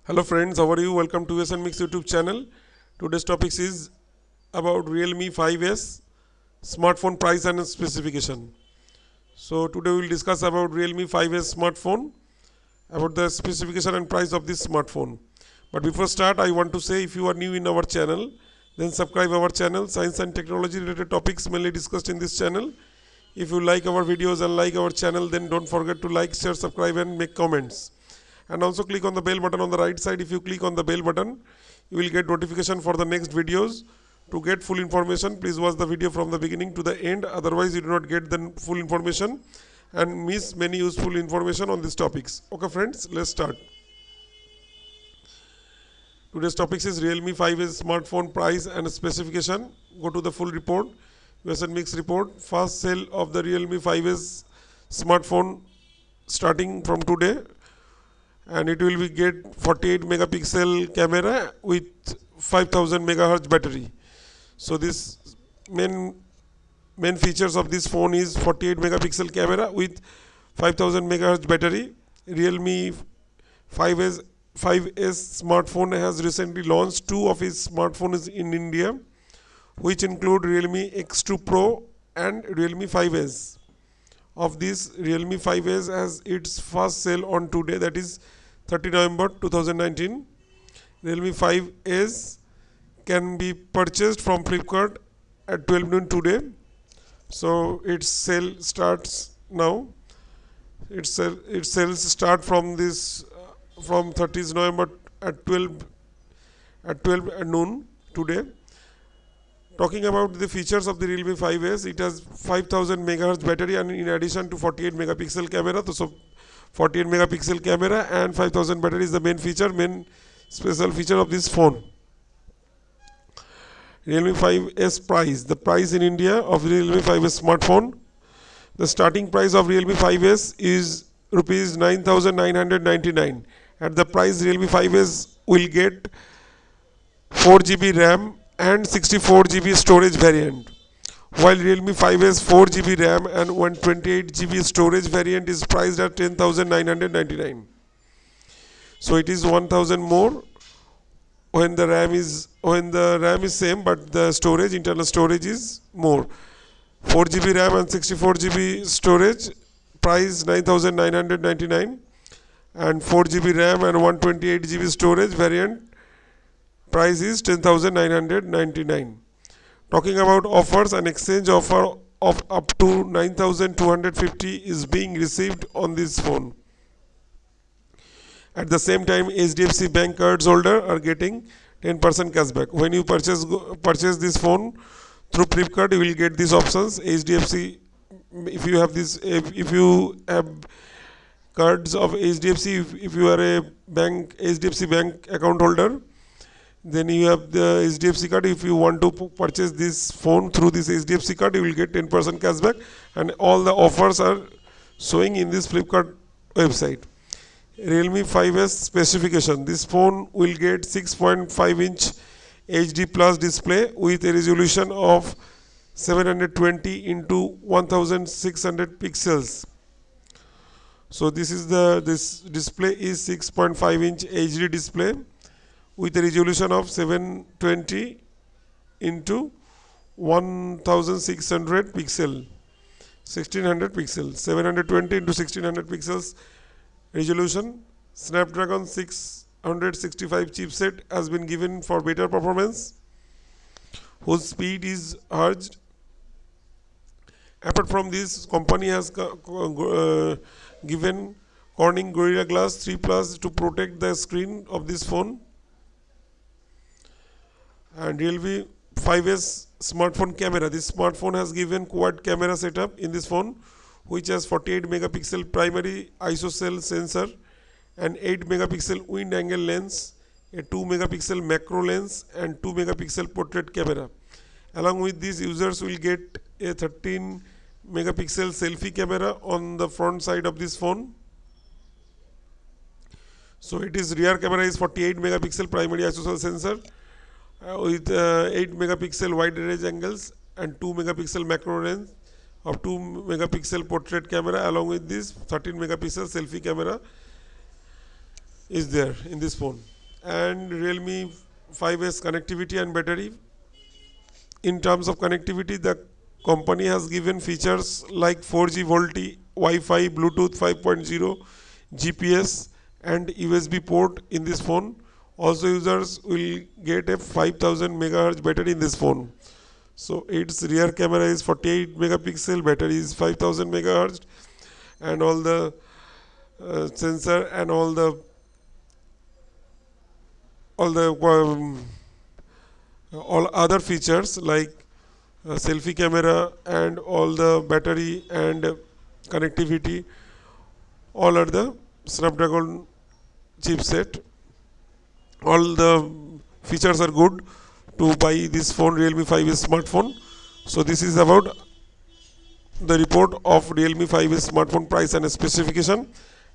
Hello friends, how are you? Welcome to USNMix YouTube channel. Today's topic is about Realme 5S smartphone price and specification. So today we will discuss about Realme 5S smartphone, about the specification and price of this smartphone. But before start, I want to say if you are new in our channel, then subscribe our channel. Science and technology related topics mainly discussed in this channel. If you like our videos and like our channel, then don't forget to like, share, subscribe and make comments. And also click on the bell button on the right side. If you click on the bell button, you will get notification for the next videos. To get full information, please watch the video from the beginning to the end. Otherwise, you do not get the full information and miss many useful information on these topics. Okay friends, let's start. Today's topic is Realme 5S smartphone price and specification. Go to the full report, USNMix report. First sale of the Realme 5S smartphone starting from today. And it will be get 48 megapixel camera with 5000 megahertz battery. So this main features of this phone is 48 megapixel camera with 5000 megahertz battery. Realme 5S smartphone has recently launched two of its smartphones in India, which include Realme X2 Pro and Realme 5S. Of this, Realme 5S has its first sale on today, that is 30 November 2019. Realme 5S can be purchased from Flipkart at 12 noon today. So its sale starts now. Its sales start from this from 30th November at 12 noon today. Talking about the features of the Realme 5S, it has 5000 megahertz battery and in addition to 48 megapixel camera. So 48 megapixel camera and 5000 battery is the main special feature of this phone. Realme 5S price. The price in India of Realme 5S smartphone. The starting price of Realme 5S is rupees 9999. At the price, Realme 5S will get 4GB RAM and 64GB storage variant, while Realme 5S 4GB RAM and 128GB storage variant is priced at 10,999. So it is 1,000 more when the RAM is same, but the internal storage is more. 4GB RAM and 64GB storage price 9,999, and 4GB RAM and 128GB storage variant price is 10,999. Talking about offers, an exchange offer of up to 9,250 is being received on this phone. At the same time, HDFC bank cards holder are getting 10% cashback. When you purchase this phone through Flipkart, you will get these options. HDFC, if you have cards of HDFC, if you are a HDFC bank account holder, then you have the HDFC card. If you want to purchase this phone through this HDFC card, you will get 10% cashback, and all the offers are showing in this Flipkart website. Realme 5S specification. This phone will get 6.5-inch HD plus display with a resolution of 720 into 1600 pixels. So this display is 6.5-inch HD display with a resolution of 720 into 1600 pixel, 1600 pixels, 720 into 1600 pixels resolution. Snapdragon 665 chipset has been given for better performance, whose speed is urged. Apart from this, company has given Corning Gorilla Glass 3 Plus to protect the screen of this phone. And Realme 5S smartphone camera. This smartphone has given quad camera setup in this phone, which has 48 megapixel primary ISO sensor and 8 megapixel wind angle lens, a 2 megapixel macro lens and 2 megapixel portrait camera. Along with this, users will get a 13 megapixel selfie camera on the front side of this phone. So it is rear camera is 48 megapixel primary ISO sensor with 8 megapixel wide range angles and 2 megapixel macro lens of 2 megapixel portrait camera. Along with this 13 megapixel selfie camera is there in this phone. and Realme 5S connectivity and battery. In terms of connectivity, the company has given features like 4G VoLTE, Wi-Fi, Bluetooth 5.0, GPS and USB port in this phone. Also users will get a 5000 megahertz battery in this phone. So its rear camera is 48 megapixel, battery is 5000 megahertz, and all the sensor and all other features like selfie camera and all the battery and connectivity, all are the Snapdragon chipset. All the features are good to buy this phone, Realme 5S smartphone. So this is about the report of Realme 5S smartphone price and specification,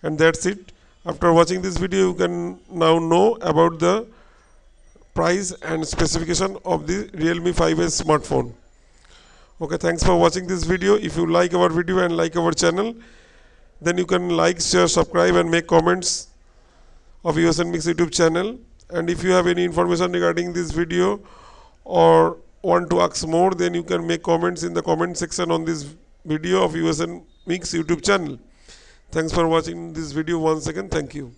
and that's it. After watching this video, you can now know about the price and specification of the Realme 5S smartphone. Okay, thanks for watching this video. If you like our video and like our channel, then you can like, share, subscribe and make comments of USNMix YouTube channel. And if you have any information regarding this video or want to ask more, then you can make comments in the comment section on this video of USNMix YouTube channel. Thanks for watching this video once again. Thank you.